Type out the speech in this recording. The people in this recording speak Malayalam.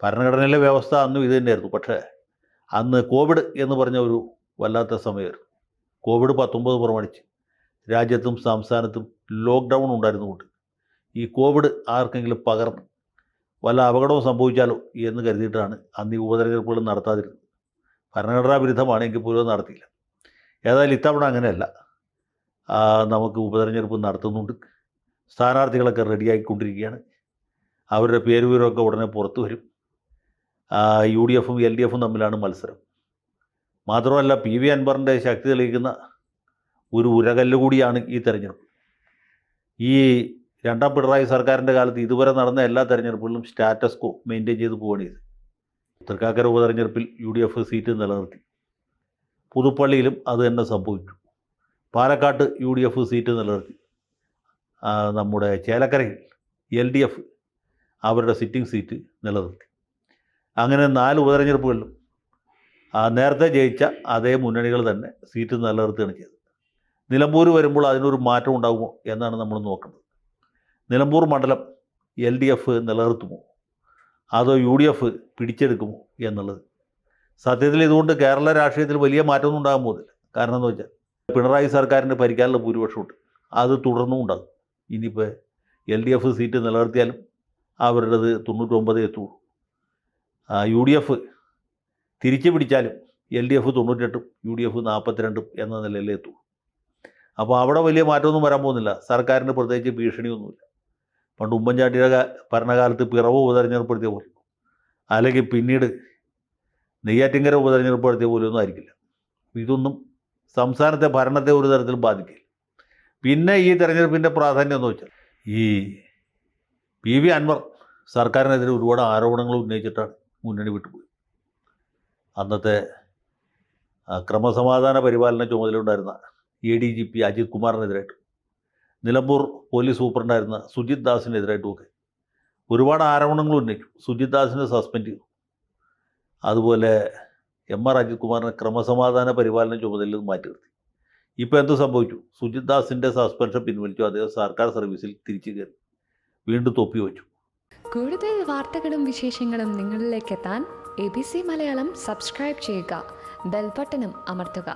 ഭരണഘടനയിലെ വ്യവസ്ഥ അന്നും ഇത് തന്നെയായിരുന്നു. പക്ഷേ അന്ന് കോവിഡ് എന്ന് പറഞ്ഞ ഒരു വല്ലാത്ത സമയമായിരുന്നു. കോവിഡ് 19 പ്രമാണിച്ച് രാജ്യത്തും സംസ്ഥാനത്തും ലോക്ക്ഡൗൺ ഉണ്ടായിരുന്നുകൊണ്ട് ഈ കോവിഡ് ആർക്കെങ്കിലും പകർന്ന് വല്ല അപകടവും സംഭവിച്ചാലോ എന്ന് കരുതിയിട്ടാണ് അന്ന് ഈ ഉപതെരഞ്ഞെടുപ്പുകൾ നടത്താതിരുന്നത്. ഭരണഘടനാ വിരുദ്ധമാണെങ്കിൽ പോലും നടത്തിയില്ല. ഏതായാലും ഇത്തവണ അങ്ങനെയല്ല. നമുക്ക് ഉപതെരഞ്ഞെടുപ്പ് നടത്തുന്നുണ്ട്. സ്ഥാനാർത്ഥികളൊക്കെ റെഡിയായിക്കൊണ്ടിരിക്കുകയാണ്. അവരുടെ പേരുവിവരമൊക്കെ ഉടനെ പുറത്തു വരും. UDFും LDFും തമ്മിലാണ് മത്സരം. മാത്രമല്ല PV അൻവറിൻ്റെ ശക്തി തെളിയിക്കുന്ന ഒരു ഉരകല്ല് കൂടിയാണ് ഈ തെരഞ്ഞെടുപ്പ്. ഈ രണ്ടാം പിണറായി സർക്കാരിൻ്റെ കാലത്ത് ഇതുവരെ നടന്ന എല്ലാ തെരഞ്ഞെടുപ്പുകളിലും സ്റ്റാറ്റസ് കോ മെയിൻറ്റെയിൻ ചെയ്ത് പോവുകയാണ് ഇത്. തൃക്കാക്കര ഉപതെരഞ്ഞെടുപ്പിൽ UDF സീറ്റ് നിലനിർത്തി. പുതുപ്പള്ളിയിലും അത് തന്നെ സംഭവിച്ചു. പാലക്കാട്ട് UDF സീറ്റ് നിലനിർത്തി. നമ്മുടെ ചേലക്കരയിൽ LDF അവരുടെ സിറ്റിംഗ് സീറ്റ് നിലനിർത്തി. അങ്ങനെ 4 ഉപതെരഞ്ഞെടുപ്പുകളിലും നേരത്തെ ജയിച്ച അതേ മുന്നണികൾ തന്നെ സീറ്റ് നിലനിർത്തുകയാണ് ചെയ്തത്. നിലമ്പൂർ വരുമ്പോൾ അതിനൊരു മാറ്റം ഉണ്ടാകുമോ എന്നാണ് നമ്മൾ നോക്കുന്നത്. നിലമ്പൂർ മണ്ഡലം LDF നിലനിർത്തുമോ അതോ UDF പിടിച്ചെടുക്കുമോ എന്നുള്ളത്. സത്യത്തിൽ ഇതുകൊണ്ട് കേരള രാഷ്ട്രീയത്തിൽ വലിയ മാറ്റമൊന്നും ഉണ്ടാകാൻ പോകുന്നില്ല. കാരണം എന്ന് വെച്ചാൽ പിണറായി സർക്കാരിൻ്റെ ഭരിക്കാനുള്ള ഭൂരിപക്ഷമുണ്ട്, അത് തുടർന്നും ഉണ്ടാകും. ഇനിയിപ്പോൾ LDF സീറ്റ് നിലനിർത്തിയാലും അവരുടേത് 99 എത്തുള്ളൂ. UDF തിരിച്ചു പിടിച്ചാലും LDF 98ഉം UDF 42ഉം എന്ന നിലയിലേ എത്തുള്ളൂ. അപ്പോൾ അവിടെ വലിയ മാറ്റമൊന്നും വരാൻ പോകുന്നില്ല. സർക്കാരിന് പ്രത്യേകിച്ച് ഭീഷണിയൊന്നുമില്ല. പണ്ട് ഉമ്മൻചാണ്ടിയുടെ ഭരണകാലത്ത് പിറവ് ഉപതെരഞ്ഞെടുപ്പ് നടത്തിയ പോലെ, അല്ലെങ്കിൽ പിന്നീട് നെയ്യാറ്റിൻകര ഉപതെരഞ്ഞെടുപ്പ് നടത്തിയ പോലെയൊന്നും ആയിരിക്കില്ല. ഇതൊന്നും സംസ്ഥാനത്തെ ഭരണത്തെ ഒരു തരത്തിലും ബാധിക്കില്ല. പിന്നെ ഈ തെരഞ്ഞെടുപ്പിൻ്റെ പ്രാധാന്യം എന്ന് വെച്ചാൽ ഈ PV അൻവർ സർക്കാരിനെതിരെ ഒരുപാട് ആരോപണങ്ങൾ ഉന്നയിച്ചിട്ടാണ് മുന്നണി വിട്ടുപോയി. അന്നത്തെ ക്രമസമാധാന പരിപാലന ചുമതലയുണ്ടായിരുന്ന ADGP അജിത് കുമാറിനെതിരായിട്ടും നിലമ്പൂർ പോലീസ് സൂപ്രണ്ടായിരുന്ന സുജിത് ദാസിനെതിരായിട്ടുമൊക്കെ ഒരുപാട് ആരോപണങ്ങൾ ഉന്നയിച്ചു. സുജിത് ദാസിനെ സസ്പെൻഡ് ചെയ്തു. അതുപോലെ MR അജിത് കുമാറിനെ ക്രമസമാധാന പരിപാലന ചുമതലയിൽ നിന്ന് മാറ്റി നിർത്തി. ഇപ്പോൾ എന്ത് സംഭവിച്ചു? സുജിത് ദാസിൻ്റെ സസ്പെൻഷൻ പിൻവലിച്ചു. അദ്ദേഹം സർക്കാർ സർവീസിൽ തിരിച്ചു കയറി വീണ്ടും തൊപ്പി വെച്ചു. കൂടുതൽ വാർത്തകളും വിശേഷങ്ങളും നിങ്ങളിലേക്ക് എത്താൻ ABC മലയാളം സബ്സ്ക്രൈബ് ചെയ്യുക, ബെൽ ബട്ടണും അമർത്തുക.